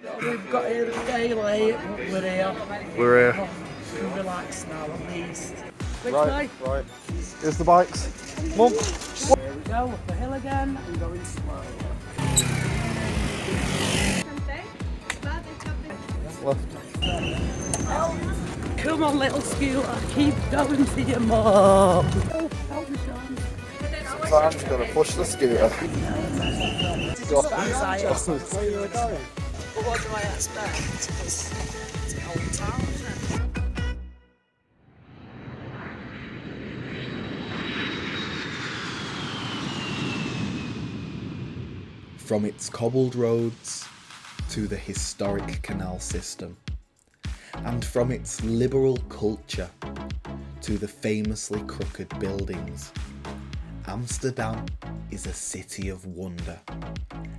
We've got here a day late, but we're here. We're here. We can relax now at least. Which Right, way? right. Here's the bikes. Mum. Here we go, up the hill again and going slow. Left. Come on, little scooter, keep going to your mum. Oh, help me, Sean. Sometimes you've got to push the scooter. Where you were going? But what do I expect? Because it's an old town, isn't it? From its cobbled roads to the historic canal system, and from its liberal culture to the famously crooked buildings, Amsterdam is a city of wonder,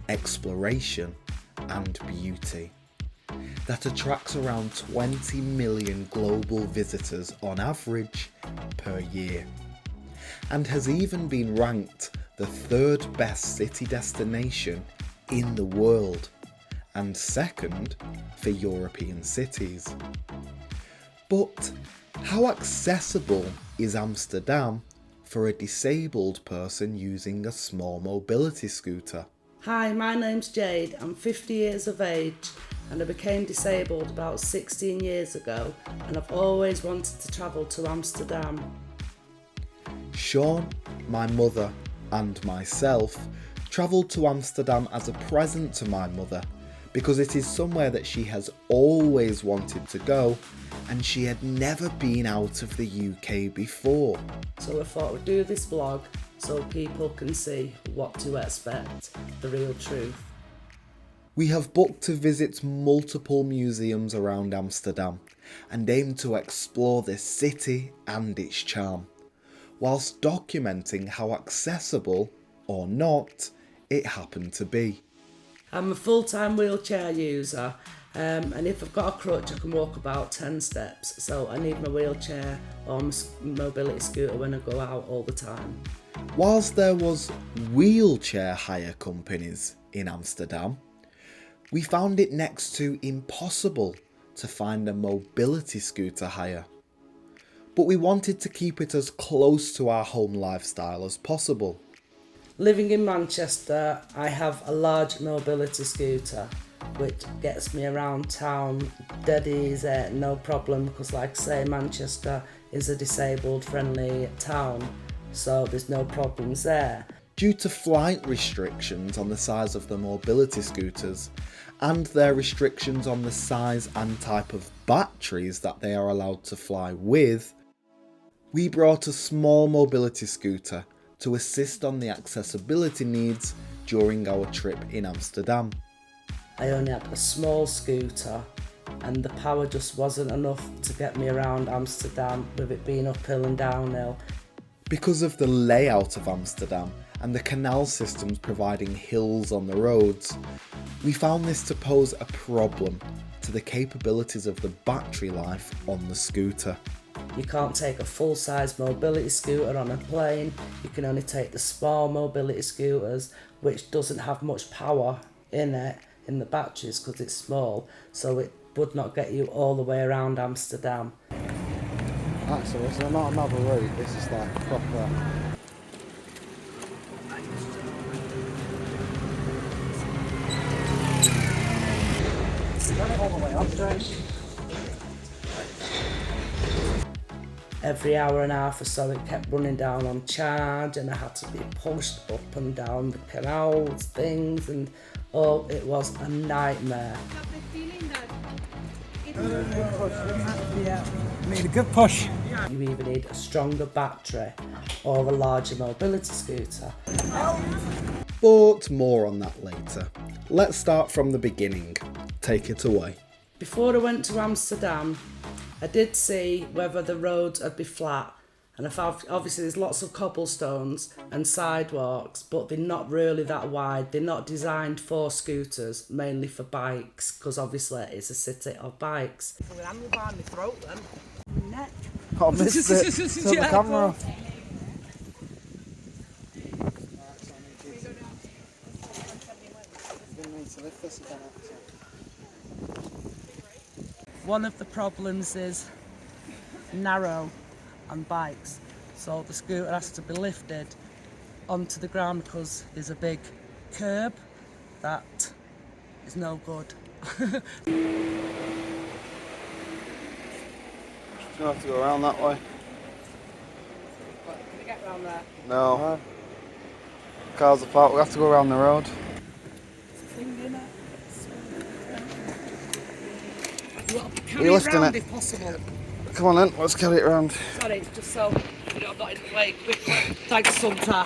exploration and beauty that attracts around 20 million global visitors on average per year, and has even been ranked the third best city destination in the world and second for European cities. But how accessible is Amsterdam for a disabled person using a small mobility scooter? Hi, my name's Jade. I'm 50 years of age and I became disabled about 16 years ago, and I've always wanted to travel to Amsterdam. Sean, my mother and myself travelled to Amsterdam as a present to my mother because it is somewhere that she has always wanted to go and she had never been out of the UK before. So I thought we'd do this vlog so people can see what to expect, the real truth. We have booked to visit multiple museums around Amsterdam and aim to explore this city and its charm, whilst documenting how accessible, or not, it happened to be. I'm a full-time wheelchair user, and if I've got a crutch I can walk about 10 steps, so I need my wheelchair or my mobility scooter when I go out all the time. Whilst there was wheelchair hire companies in Amsterdam, we found it next to impossible to find a mobility scooter hire. But we wanted to keep it as close to our home lifestyle as possible. Living in Manchester, I have a large mobility scooter which gets me around town dead easy, no problem, because like I say, Manchester is a disabled friendly town, so there's no problems there. Due to flight restrictions on the size of the mobility scooters and their restrictions on the size and type of batteries that they are allowed to fly with, we brought a small mobility scooter to assist on the accessibility needs during our trip in Amsterdam. I only had a small scooter and the power just wasn't enough to get me around Amsterdam with it being uphill and downhill. Because of the layout of Amsterdam and the canal systems providing hills on the roads, we found this to pose a problem to the capabilities of the battery life on the scooter. You can't take a full-size mobility scooter on a plane, you can only take the small mobility scooters which doesn't have much power in it, in the batteries, because it's small, so it would not get you all the way around Amsterdam. Actually, this is not another route, this is like proper. All the way up, James. Every hour and a half or so it kept running down on charge and I had to be pushed up and down the canals, things, and oh, it was a nightmare. Need a good push. You either need a stronger battery or a larger mobility scooter. But more on that later. Let's start from the beginning. Take it away. Before I went to Amsterdam, I did see whether the roads would be flat, and I found obviously there's lots of cobblestones and sidewalks, but they're not really that wide. They're not designed for scooters, mainly for bikes, because obviously it's a city of bikes. I'm going to hand me behind my throat then. Neck. I missed it. Turn the camera off. Didn't need to lift this again, actually. one of the problems is narrow on bikes, so the scooter has to be lifted onto the ground because there's a big curb that is no good. You have to go around that way. Can we get round there? No. Cars are parked, we have to go around the road. Carry you it lifting round it? if possible. Come on then, let's get it round. Sorry, just so you know I'm not in the way quickly. Thanks, Sumter.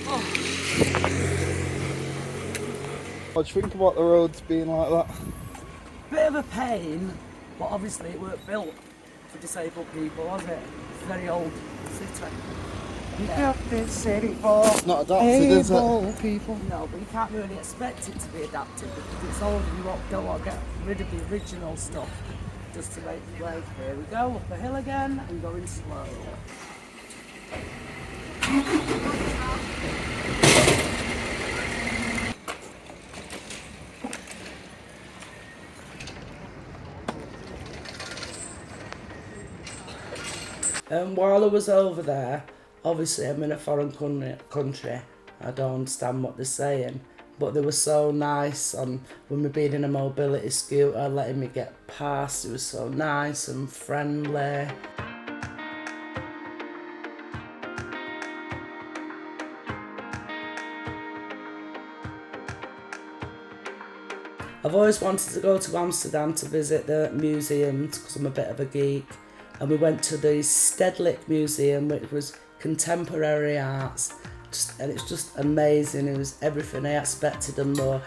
Oh. What do you think about the roads being like that? Bit of a pain, but obviously it weren't built for disabled people, was it? It's a very old city. Yeah. This city for It's not adapted, is it? people. No, but you can't really expect it to be adapted because it's old and you don't want to get rid of the original stuff just to make the way. Here we go, up a hill again and going slow. While I was over there, obviously I'm in a foreign country, I don't understand what they're saying, but they were so nice on when we being in a mobility scooter, letting me get past. It was so nice and friendly. I've always wanted to go to Amsterdam to visit the museums because I'm a bit of a geek. And we went to the Stedlijk Museum, which was contemporary arts, and it's just amazing. It was everything I expected and more.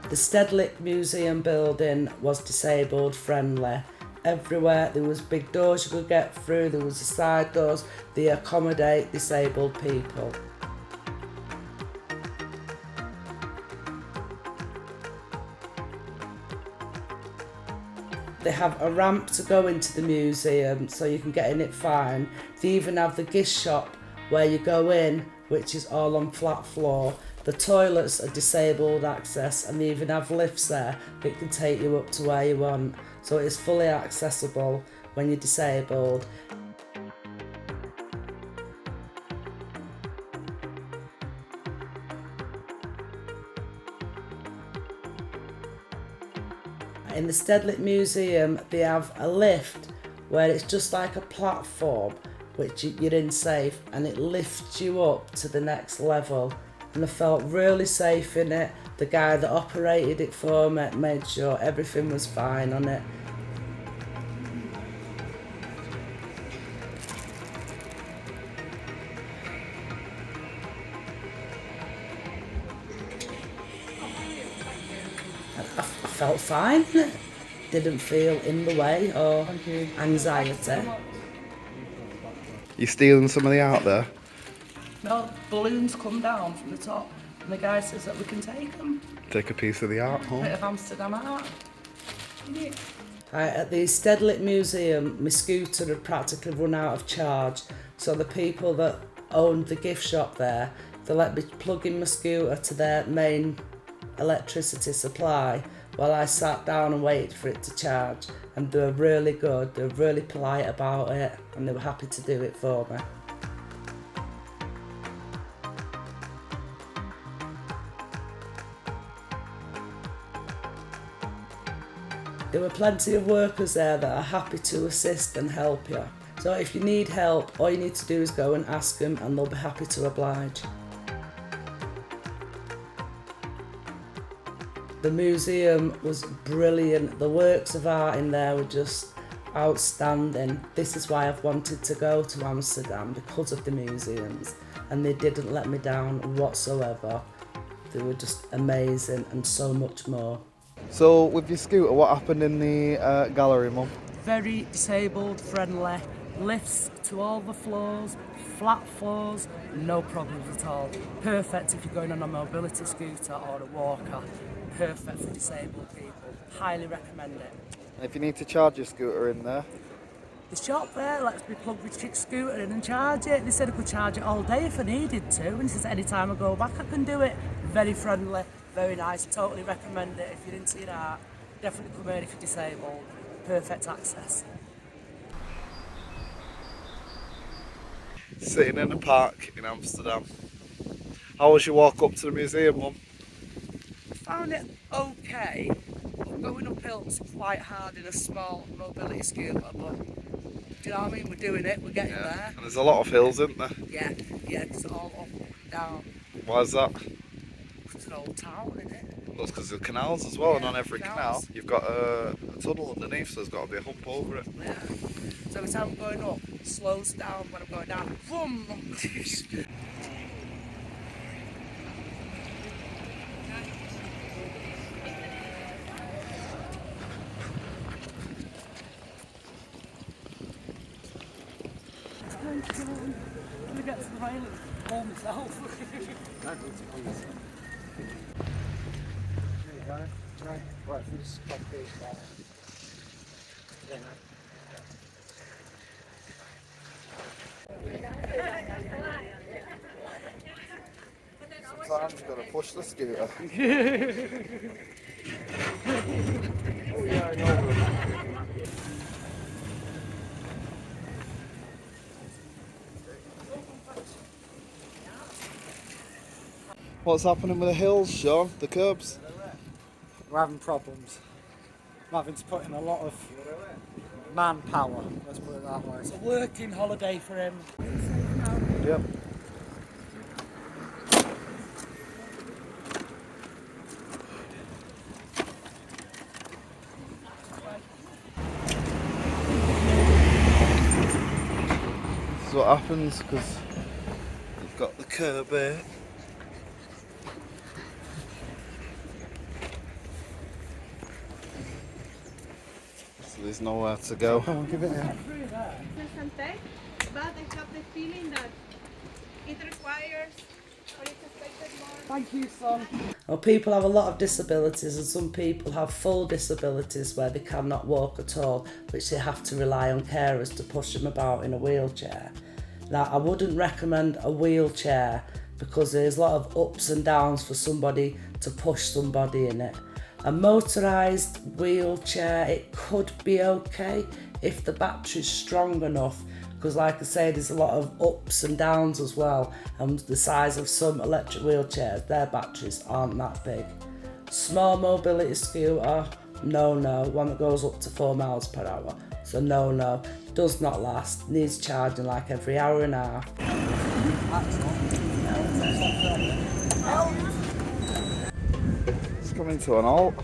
The Stedlijk Museum building was disabled friendly. Everywhere there was big doors you could get through, there was the side doors, they accommodate disabled people. They have a ramp to go into the museum so you can get in it fine. They even have the gift shop where you go in, which is all on flat floor. The toilets are disabled access and they even have lifts there that can take you up to where you want. So it's fully accessible when you're disabled. In the Stedelijk Museum they have a lift where it's just like a platform which you're in safe and it lifts you up to the next level. And I felt really safe in it. The guy that operated it for me made sure everything was fine on it. I felt fine. Didn't feel in the way or anxiety. You stealing some of the art there? No, balloons come down from the top and the guy says that we can take them. Take a piece of the art home. Bit of Amsterdam art. At the Stedelijk Museum, my scooter had practically run out of charge, so the people that owned the gift shop there, they let me plug in my scooter to their main electricity supply while I sat down and waited for it to charge. And they were really good, they were really polite about it, and they were happy to do it for me. There were plenty of workers there that are happy to assist and help you. So if you need help, all you need to do is go and ask them and they'll be happy to oblige. The museum was brilliant. The works of art in there were just outstanding. This is why I've wanted to go to Amsterdam, because of the museums, and they didn't let me down whatsoever. They were just amazing and so much more. So with your scooter, what happened in the gallery, Mum? Very disabled friendly, lifts to all the floors, flat floors, no problems at all. Perfect if you're going on a mobility scooter or a walker. Perfect for disabled people. highly recommend it. And if you need to charge your scooter in there, The shop there lets me plug my scooter in and charge it. They said I could charge it all day if I needed to, and he says anytime I go back I can do it. Very friendly, very nice, totally recommend it. If you're into your art, definitely come here if you're disabled. Perfect access. sitting in a park in Amsterdam. How was your walk up to the museum, Mum? Found it okay, but going uphill's quite hard in a small mobility scooter, but do you know what I mean? We're doing it, we're getting there. And there's a lot of hills, isn't there? Yeah, it's all up and down. Why is that? It's an old town, isn't it? Well, it's because of canals as well, and Yeah, on every canal canals. you've got a tunnel underneath, so there's got to be a hump over it. Yeah. So every time I'm going up, it slows down. When I'm going down, boom! I'm gonna get to the island all myself. Right, this Sometimes you've got to push the scooter. Oh yeah, I know. What's happening with the hills, Sean? The curbs? We're having problems. I'm having to put in a lot of manpower, let's put it that way. It's a working holiday for him. Yep. This is what happens because you've got the curb here. So there's nowhere to go. Come on, give it a Some tech, but I have the feeling that it requires or it's expected more. Thank you, son. Well, people have a lot of disabilities, and some people have full disabilities where they cannot walk at all, which they have to rely on carers to push them about in a wheelchair. Now, I wouldn't recommend a wheelchair because there's a lot of ups and downs for somebody to push somebody in it. A motorised wheelchair, it could be okay if the battery's strong enough, because like I say, there's a lot of ups and downs as well, and the size of some electric wheelchairs, their batteries aren't that big. Small mobility scooter, no, one that goes up to 4 miles per hour, so no, does not last, needs charging like every hour and a half. It's coming to an halt.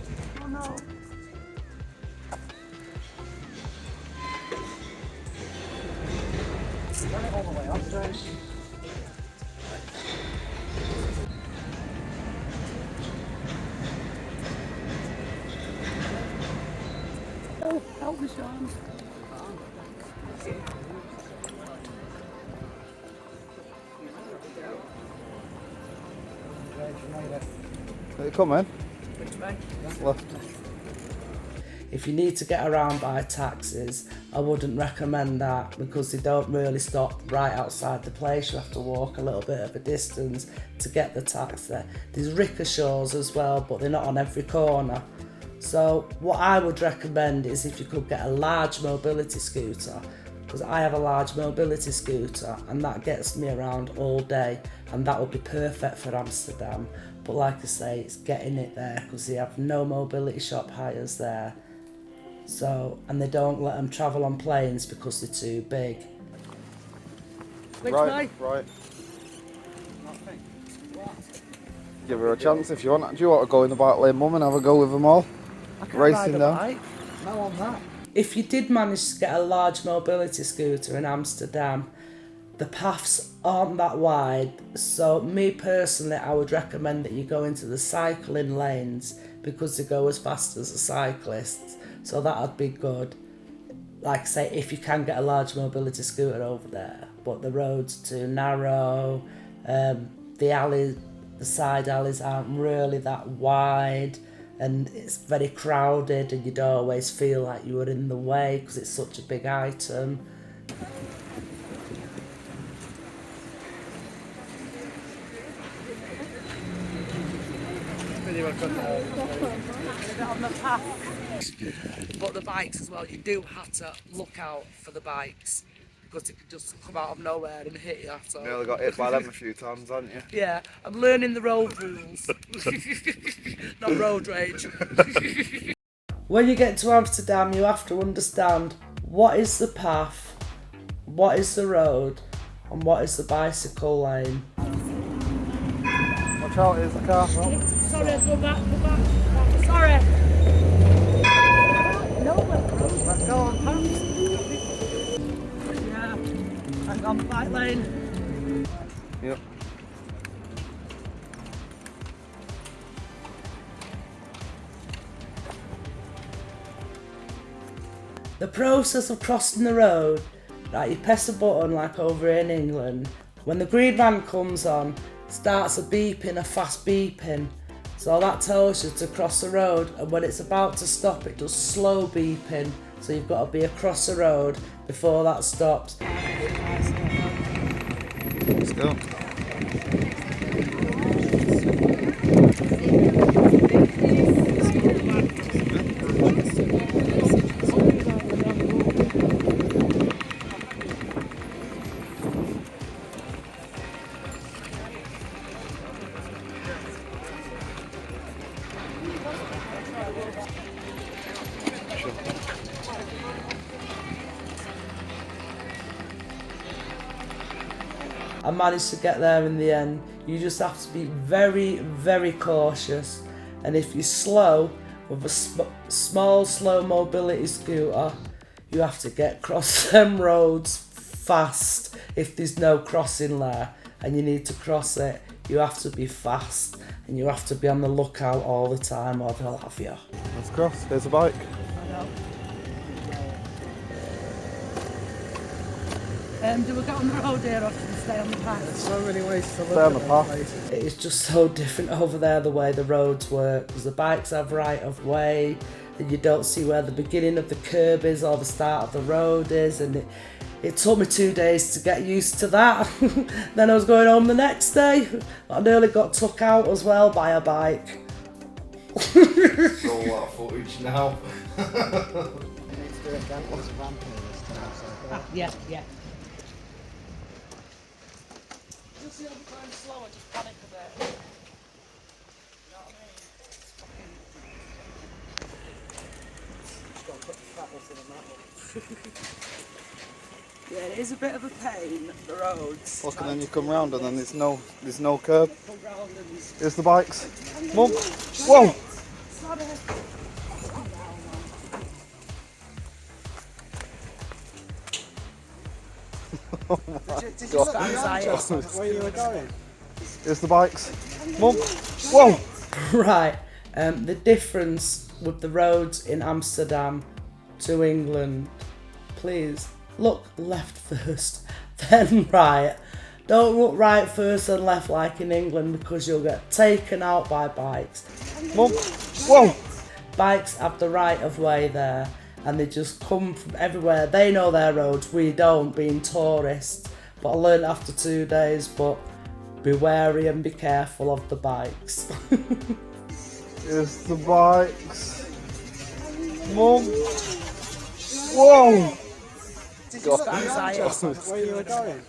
Oh, help me, Sean. Are you coming? Which way? Left. If you need to get around by taxis, I wouldn't recommend that because they don't really stop right outside the place. You have to walk a little bit of a distance to get the taxi. There's rickshaws as well, but they're not on every corner. So what I would recommend is if you could get a large mobility scooter, because I have a large mobility scooter and that gets me around all day, and that would be perfect for Amsterdam. But like I say, it's getting it there because they have no mobility shop hires there. So, and they don't let them travel on planes because they're too big. Which way? Right. Give her a chance if you want. Do you want to go in the back lane, Mum, and have a go with them all? I can't Racing ride a down. bike. no on that. If you did manage to get a large mobility scooter in Amsterdam, the paths aren't that wide, so me personally, I would recommend that you go into the cycling lanes because they go as fast as the cyclists, so that would be good. Like I say, if you can get a large mobility scooter over there, but the road's too narrow, the side alleys aren't really that wide, and it's very crowded and you'd always feel like you were in the way because it's such a big item. On the path. But the bikes as well, you do have to look out for the bikes because it can just come out of nowhere and hit you. So. You nearly got hit by them a few times, haven't you? Yeah, I'm learning the road rules. Not road rage. When you get to Amsterdam, you have to understand what is the path, what is the road, and what is the bicycle lane. Watch out, here's the car. Sorry, go back. Sorry. Let's go on, Trams. Yeah, I'm on the bike lane. Yep. The process of crossing the road, right, you press a button like over in England. When the green man comes on, starts a beeping, a fast beeping. So that tells you to cross the road, and when it's about to stop it does slow beeping. So you've got to be across the road before that stops. Let's go. I managed to get there in the end. You just have to be very, very cautious. And if you're slow with a small, slow mobility scooter, you have to get across them roads fast if there's no crossing there and you need to cross it. You have to be fast and you have to be on the lookout all the time or they'll have you. Let's cross. There's a bike. Do we get on the road here or should we stay on the path? There's so many ways to look Stay on the at path. places. It is just so different over there the way the roads work because the bikes have right of way and you don't see where the beginning of the curb is or the start of the road is, and it took me 2 days to get used to that. Then I was going home the next day. I nearly got took out as well by a bike. So a lot of footage now. We need to do it again. There's a ramp here this time, so Yeah. Just the other time slower, just panic a bit. You know what I mean? just got to put the flatless in that one. Yeah, it is a bit of a pain, the roads. Look, and then you come round and then there's no curb. Come round and Here's the bikes. Mum! Whoa! sorry. Oh Did you God. start anxiety? Where you were going? Here's the bikes. Mum! Whoa! Right, the difference with the roads in Amsterdam to England, please look left first, then right. Don't look right first and left like in England because you'll get taken out by bikes. Mum! Whoa! Bikes have the right of way there and they just come from everywhere. They know their roads, we don't, being tourists. But I learned after 2 days, but be wary and be careful of the bikes. Here's the bikes. Mum! Whoa! Did you start anxiety? Where you were going?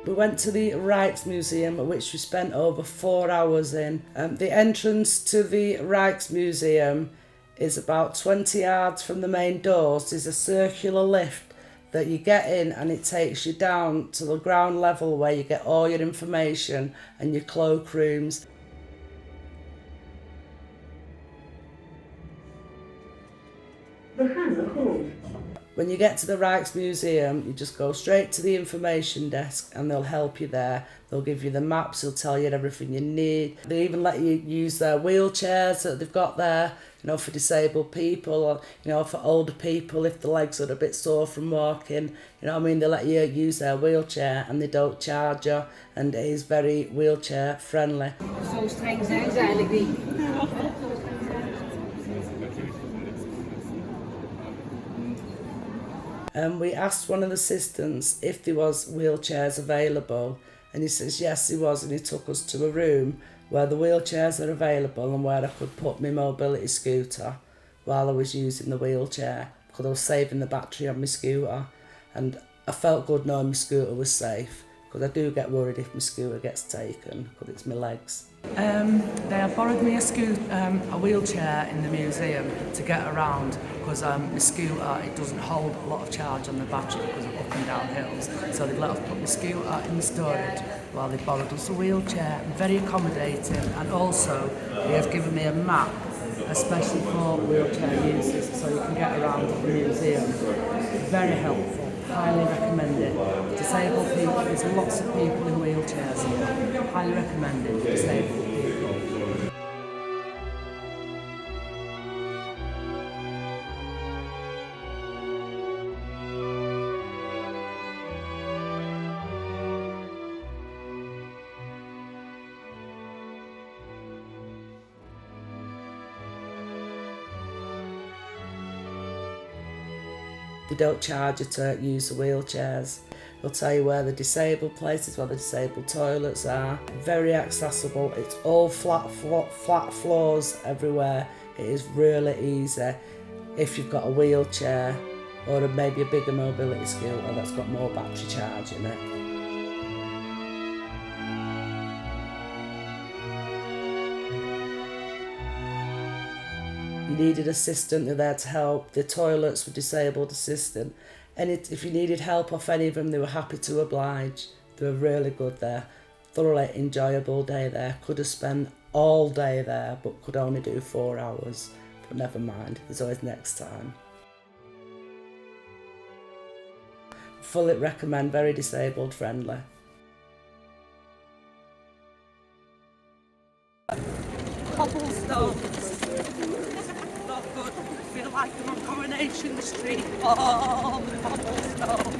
We went to the Rijks Museum, which we spent over 4 hours in. The entrance to the Rijks Museum is about 20 yards from the main doors. There's a circular lift that you get in and it takes you down to the ground level where you get all your information and your cloakrooms. When you get to the Rijks Museum, you just go straight to the information desk and they'll help you there. They'll give you the maps, they'll tell you everything you need. They even let you use their wheelchairs that they've got there, you know, for disabled people or, you know, for older people if the legs are a bit sore from walking. You know what I mean? They let you use their wheelchair and they don't charge you, and it is very wheelchair friendly. Zo streng zijn ze eigenlijk niet. And we asked one of the assistants if there was wheelchairs available, and he says yes there was, and he took us to a room where the wheelchairs are available and where I could put my mobility scooter while I was using the wheelchair, because I was saving the battery on my scooter, and I felt good knowing my scooter was safe, because I do get worried if my scooter gets taken, because it's my legs. They have borrowed me a wheelchair in the museum to get around, because my scooter, it doesn't hold a lot of charge on the battery because of up and down hills, so they've let us put the scooter in the storage while they borrowed us a wheelchair. Very accommodating, and also they have given me a map especially for wheelchair users, so you can get around the museum. Very helpful, highly recommend it. Disabled people, there's lots of people in wheelchairs here. Highly recommend it for disabled people. They don't charge you to use the wheelchairs. They'll tell you where the disabled places, where the disabled toilets are. Very accessible. It's all flat floors everywhere. It is really easy if you've got a wheelchair or maybe a bigger mobility scooter that's got more battery charge in it. You needed assistant, they're there to help. The toilets were disabled assistant. And if you needed help off any of them, they were happy to oblige. They were really good there. Thoroughly enjoyable day there. Could have spent all day there, but could only do 4 hours. But never mind, there's always next time. Fully recommend, very disabled friendly. Cobblestones. Not good. I feel like I'm on Coronation Street. Oh, cobblestone.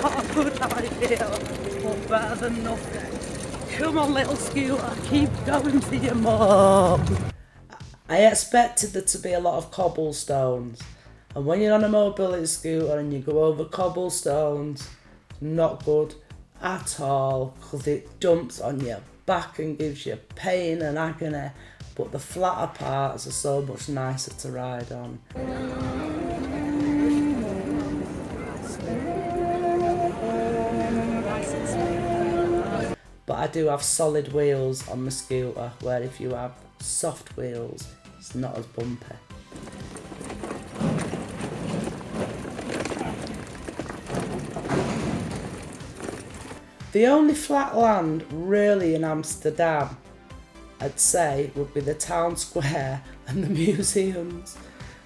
Not a good idea, but better than nothing. Come on, little scooter, keep going for your mum. I expected there to be a lot of cobblestones, and when you're on a mobility scooter and you go over cobblestones, not good at all, because it jumps on your back and gives you pain and agony, but the flatter parts are so much nicer to ride on. But I do have solid wheels on my scooter, where if you have soft wheels, it's not as bumpy. The only flat land really in Amsterdam, I'd say, would be the town square and the museums,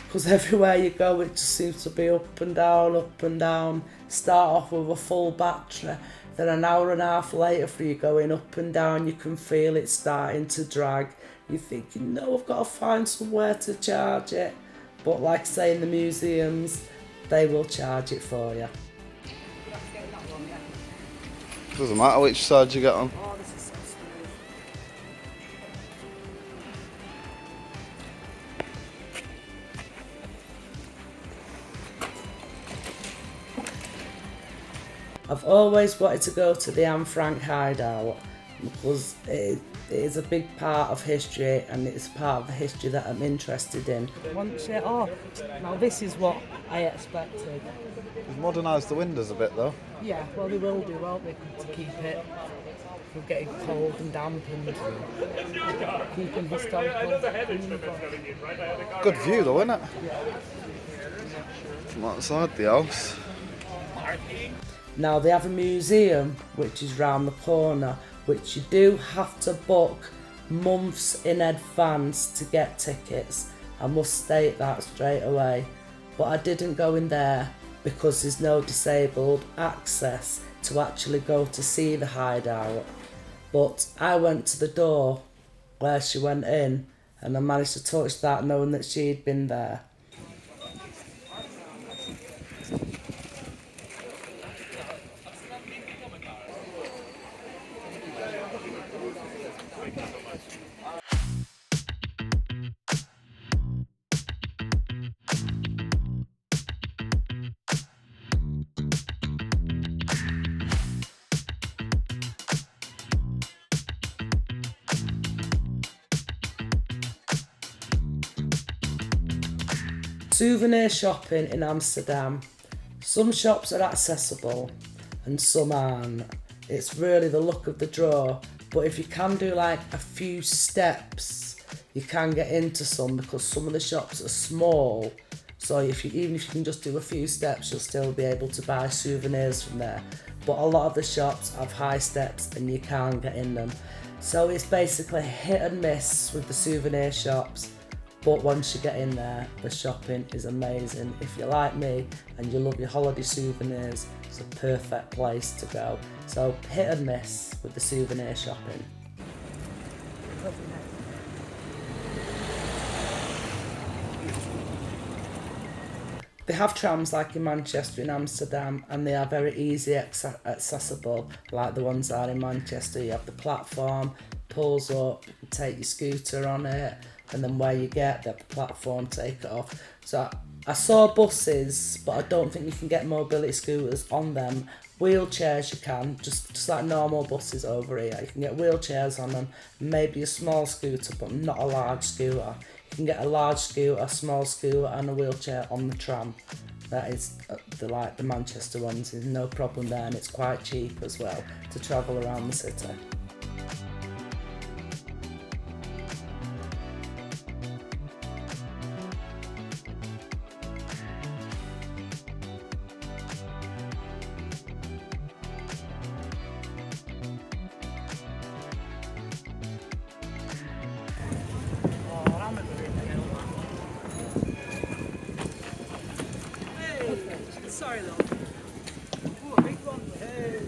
because everywhere you go it just seems to be up and down. Start off with a full battery, then an hour and a half later for you going up and down, you can feel it starting to drag. You're thinking, no, I've got to find somewhere to charge it. But like I say, in the museums, they will charge it for you. Doesn't matter which side you get on. Oh, this is so smooth. I've always wanted to go to the Anne Frank hideout because it is a big part of history, and it's part of the history that I'm interested in. Now this is what I expected. They've modernised the windows a bit though. Yeah, well they will do, won't they, to keep it from getting cold and damp and keeping historical. Good view though, isn't it? From outside the house. Now they have a museum which is round the corner, which you do have to book months in advance to get tickets. I must state that straight away. But I didn't go in there because there's no disabled access to actually go to see the hideout. But I went to the door where she went in and I managed to touch that knowing that she'd been there. Souvenir shopping in Amsterdam. Some shops are accessible and some aren't. It's really the luck of the draw, but if you can do like a few steps, you can get into some because some of the shops are small. So even if you can just do a few steps, you'll still be able to buy souvenirs from there. But a lot of the shops have high steps and you can't get in them. So it's basically hit and miss with the souvenir shops. But once you get in there, the shopping is amazing. If you're like me and you love your holiday souvenirs, it's a perfect place to go. So hit and miss with the souvenir shopping. They have trams like in Manchester and Amsterdam, and they are very easy accessible, like the ones that are in Manchester. You have the platform, pulls up, you can take your scooter on it, and then where you get, they have the platform, take it off. So I saw buses, but I don't think you can get mobility scooters on them. Wheelchairs you can, just like normal buses over here. You can get wheelchairs on them, maybe a small scooter, but not a large scooter. You can get a large scooter, a small scooter and a wheelchair on the tram. That is the Manchester ones, there's no problem there, and it's quite cheap as well to travel around the city. Sorry though. Ooh, a big one. Hey.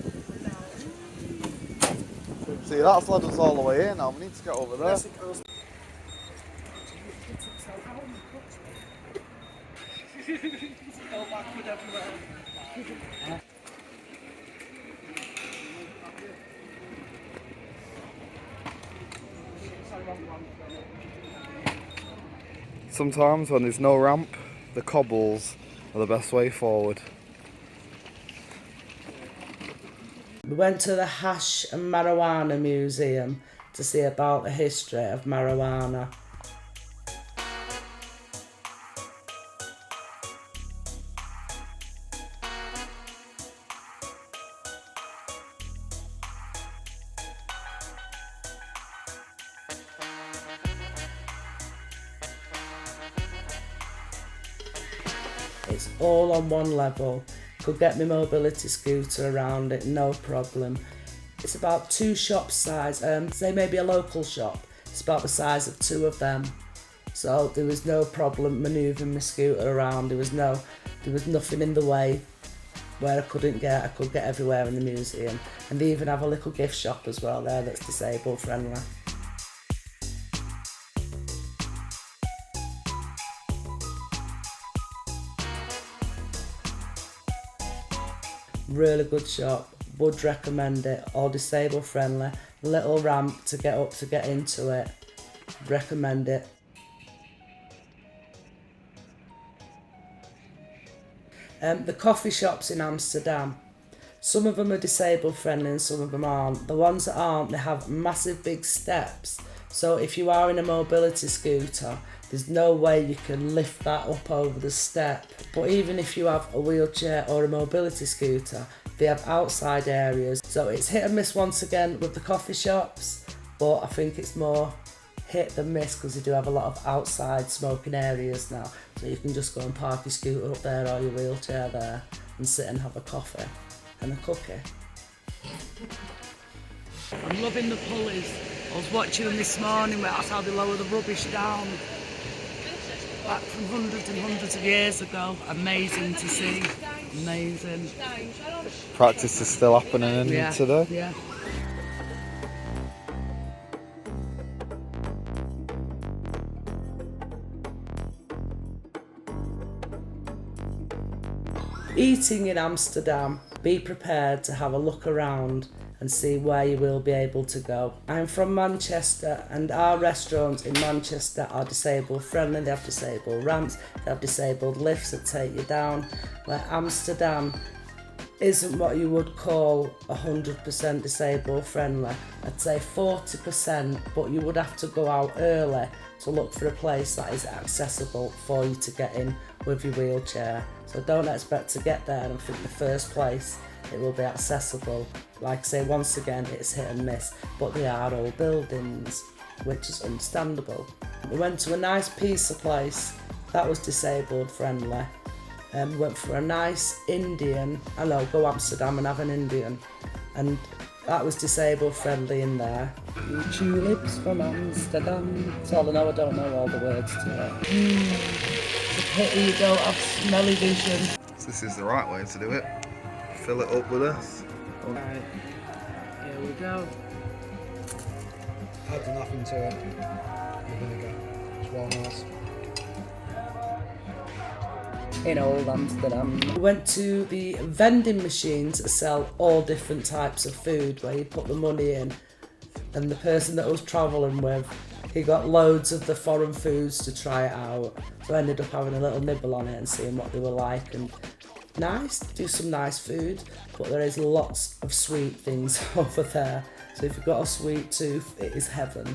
See, that's led us all the way here now. We need to get over there. Go backward everywhere. Sometimes when there's no ramp, the cobbles are the best way forward. We went to the Hash and Marijuana Museum to see about the history of marijuana. It's all on one level. Could get my mobility scooter around it, no problem. It's about 2 shop size, say maybe a local shop. It's about the size of 2 of them. So there was no problem manoeuvring my scooter around. There was nothing in the way where I could get everywhere in the museum. And they even have a little gift shop as well there that's disabled friendly. Really good shop, would recommend it, all disabled friendly, little ramp to get up to get into it, recommend it. The coffee shops in Amsterdam, some of them are disabled friendly and some of them aren't. The ones that aren't, they have massive big steps, so if you are in a mobility scooter, there's no way you can lift that up over the step. But even if you have a wheelchair or a mobility scooter, they have outside areas. So it's hit and miss once again with the coffee shops, but I think it's more hit than miss because they do have a lot of outside smoking areas now. So you can just go and park your scooter up there or your wheelchair there and sit and have a coffee and a cookie. I'm loving the pulleys. I was watching them this morning where that's how they lower the rubbish down. Back from hundreds and hundreds of years ago. Amazing to see. Amazing. Practice is still happening today. Yeah. Eating in Amsterdam, be prepared to have a look around and see where you will be able to go. I'm from Manchester and our restaurants in Manchester are disabled friendly. They have disabled ramps, they have disabled lifts that take you down, where Amsterdam isn't what you would call 100% disabled friendly. I'd say 40%, but you would have to go out early to look for a place that is accessible for you to get in with your wheelchair. So don't expect to get there and think the first place it will be accessible. Like I say, once again, it's hit and miss, but they are old buildings, which is understandable. We went to a nice pizza place that was disabled friendly. We went for a nice Indian, go Amsterdam and have an Indian, and that was disabled friendly in there. Tulips from Amsterdam. That's all I know, I don't know all the words to it. It's a pity you don't have smelly vision. So this is the right way to do it. Fill it up with this. Right, here we go. Add nothing to it. The vinegar. It's well nice. In old Amsterdam. We went to the vending machines that sell all different types of food where you put the money in, and the person that I was travelling with, he got loads of the foreign foods to try it out, so I ended up having a little nibble on it and seeing what they were like, and nice, do some nice food, but there is lots of sweet things over there, so if you've got a sweet tooth, it is heaven.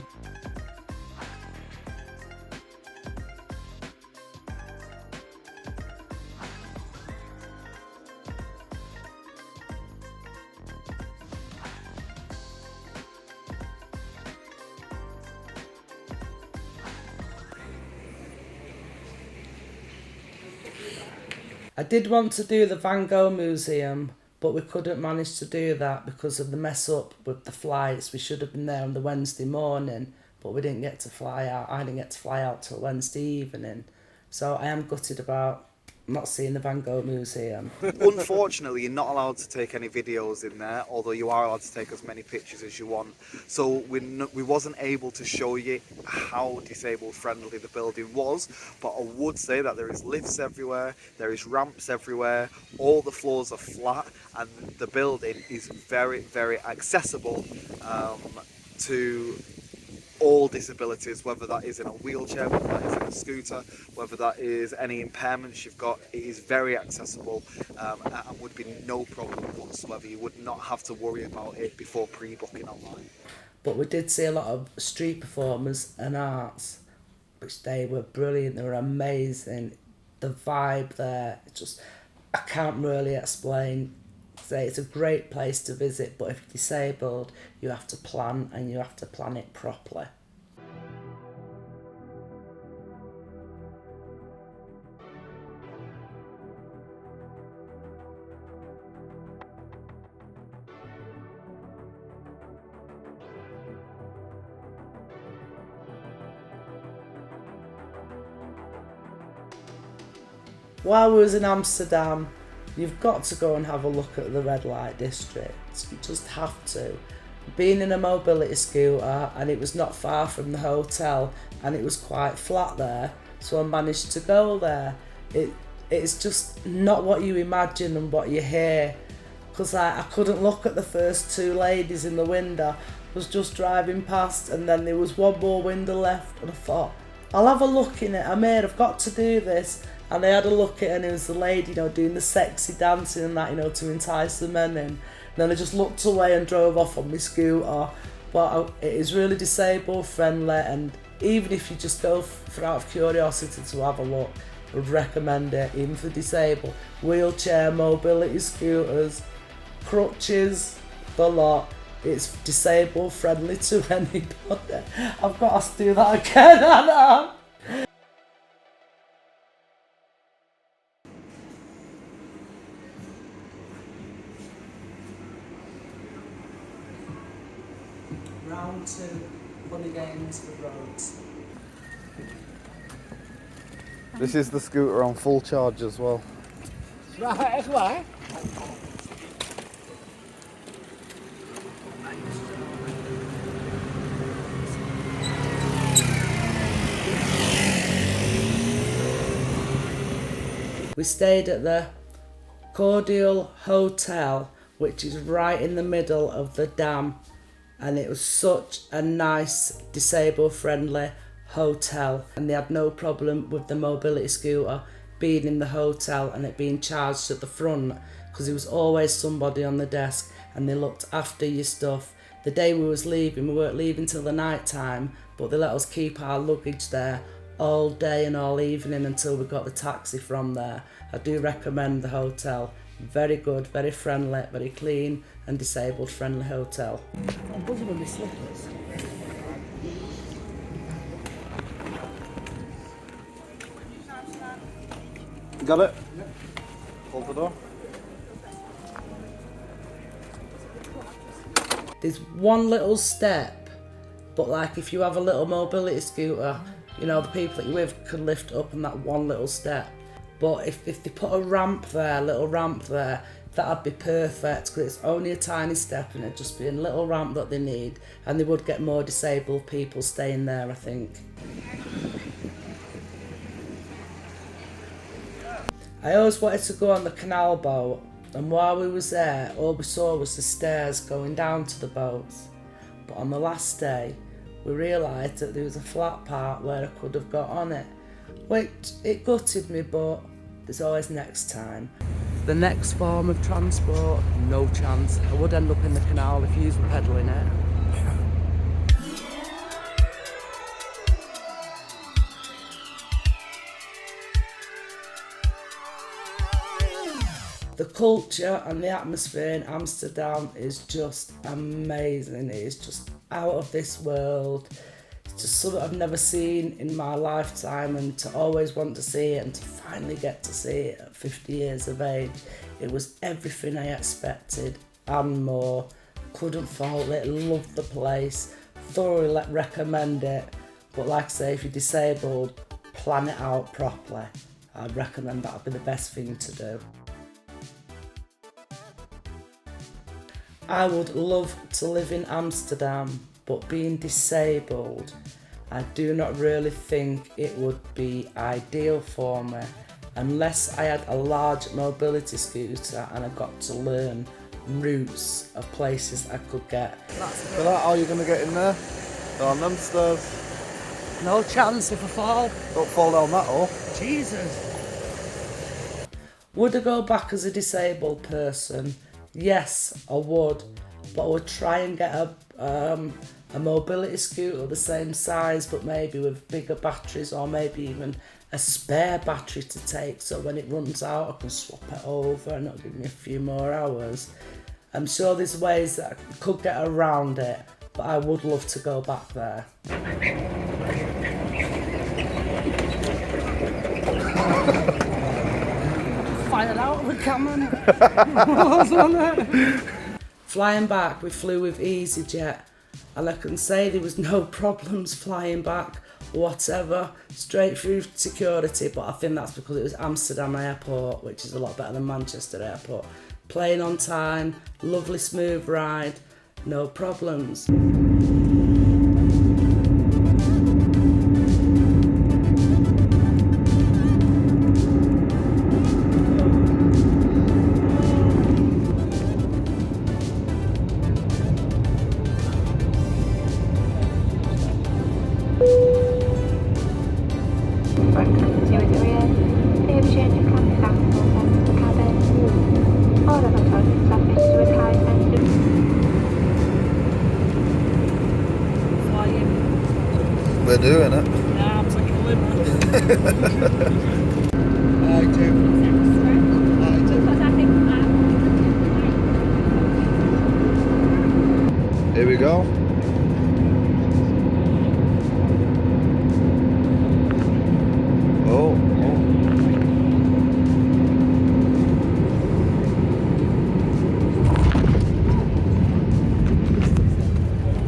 I did want to do the Van Gogh Museum, but we couldn't manage to do that because of the mess up with the flights. We should have been there on the Wednesday morning, but we didn't get to fly out. I didn't get to fly out till Wednesday evening. So I am gutted about not seeing the Van Gogh Museum. Unfortunately, you're not allowed to take any videos in there, although you are allowed to take as many pictures as you want. So we wasn't able to show you how disabled friendly the building was, but I would say that there is lifts everywhere, there is ramps everywhere, all the floors are flat, and the building is very, very accessible to all disabilities, whether that is in a wheelchair, whether that is in a scooter, whether that is any impairments you've got. It is very accessible and would be no problem whatsoever. You would not have to worry about it before pre-booking online. But we did see a lot of street performers and arts, which they were brilliant, they were amazing. The vibe there, I can't really explain. Say it's a great place to visit, but if you're disabled, you have to plan, and you have to plan it properly. While we was in Amsterdam, you've got to go and have a look at the red light district. You just have to. Being in a mobility scooter, and it was not far from the hotel, and it was quite flat there, so I managed to go there. It's just not what you imagine and what you hear, because I couldn't look at the first two ladies in the window. I was just driving past, and then there was one more window left, and I thought, I'll have a look in it. I've got to do this. And I had a look at it, and it was the lady, doing the sexy dancing and that, to entice the men in. And then I just looked away and drove off on my scooter. But it is really disabled friendly, and even if you just go for out of curiosity to have a look, I would recommend it, even for disabled. Wheelchair, mobility scooters, crutches, the lot. It's disabled friendly to anybody. I've got to do that again, Anna. Round 2, funny games with roads. This is the scooter on full charge as well. Right, echt waar? We stayed at the Cordial Hotel, which is right in the middle of the dam, and it was such a nice disabled friendly hotel, and they had no problem with the mobility scooter being in the hotel and it being charged at the front, because there was always somebody on the desk and they looked after your stuff. The day we was leaving, we weren't leaving till the night time, but they let us keep our luggage there all day and all evening until we got the taxi from there. I do recommend the hotel. Very good, very friendly, very clean and disabled friendly hotel. I'm buzzing with my slippers. Got it? Hold the door. There's one little step, but like if you have a little mobility scooter, you know, the people that you're with can lift up on that one little step. But if they put a ramp there, a little ramp there, that'd be perfect, because it's only a tiny step and it'd just be a little ramp that they need, and they would get more disabled people staying there, I think. I always wanted to go on the canal boat, and while we was there, all we saw was the stairs going down to the boats. But on the last day, we realised that there was a flat part where I could have got on it, which it gutted me, but there's always next time. The next form of transport, no chance. I would end up in the canal if you were pedalling it. The culture and the atmosphere in Amsterdam is just amazing. It is just out of this world. It's just something I've never seen in my lifetime, and to always want to see it and to finally get to see it at 50 years of age. It was everything I expected and more. Couldn't fault it, loved the place, thoroughly recommend it. But like I say, if you're disabled, plan it out properly. I'd recommend that would be the best thing to do. I would love to live in Amsterdam, but being disabled, I do not really think it would be ideal for me unless I had a large mobility scooter and I got to learn routes of places I could get. For that, how are you going to get in there? Down them stairs. No chance if I fall. Don't fall down that hole. Jesus. Would I go back as a disabled person? Yes, I would, but I would try and get a mobility scooter the same size, but maybe with bigger batteries, or maybe even a spare battery to take, so when it runs out I can swap it over and it'll give me a few more hours. I'm sure there's ways that I could get around it, but I would love to go back there. Fired out of a cannon. Flying back, we flew with EasyJet, and I can say there was no problems flying back whatever, straight through security, but I think that's because it was Amsterdam Airport, which is a lot better than Manchester Airport. Plane on time, lovely smooth ride, no problems. We're doing it. Nah, I'm taking a limo. I do. Here we go. Oh.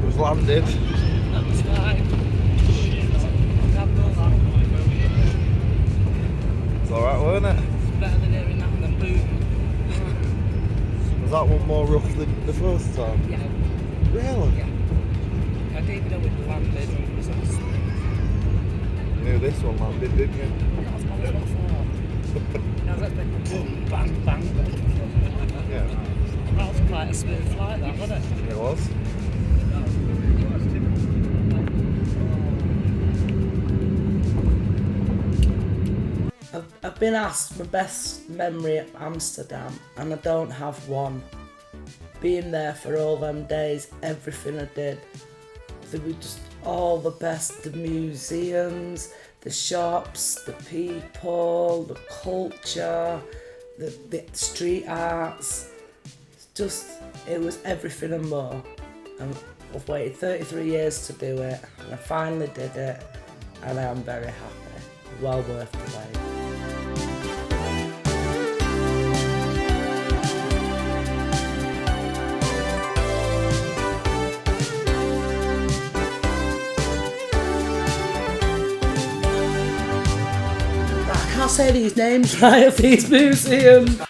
We've landed. That's fine. It's alright, wasn't it? It's better than hearing that than Was that one more rough than the first time? Yeah. Really? Yeah. I didn't even know it landed. You knew this one landed, didn't you? Not as bad as what I thought. I was expecting boom, bang, bang. Yeah. That was quite a smooth flight, that, wasn't it? It was. I've been asked my best memory at Amsterdam, and I don't have one. Being there for all them days, everything I did, they were just all the best. The museums, the shops, the people, the culture, the street arts. It was everything and more. And I've waited 33 years to do it, and I finally did it, and I'm very happy. Well worth the wait. I can't say these names right of these museums.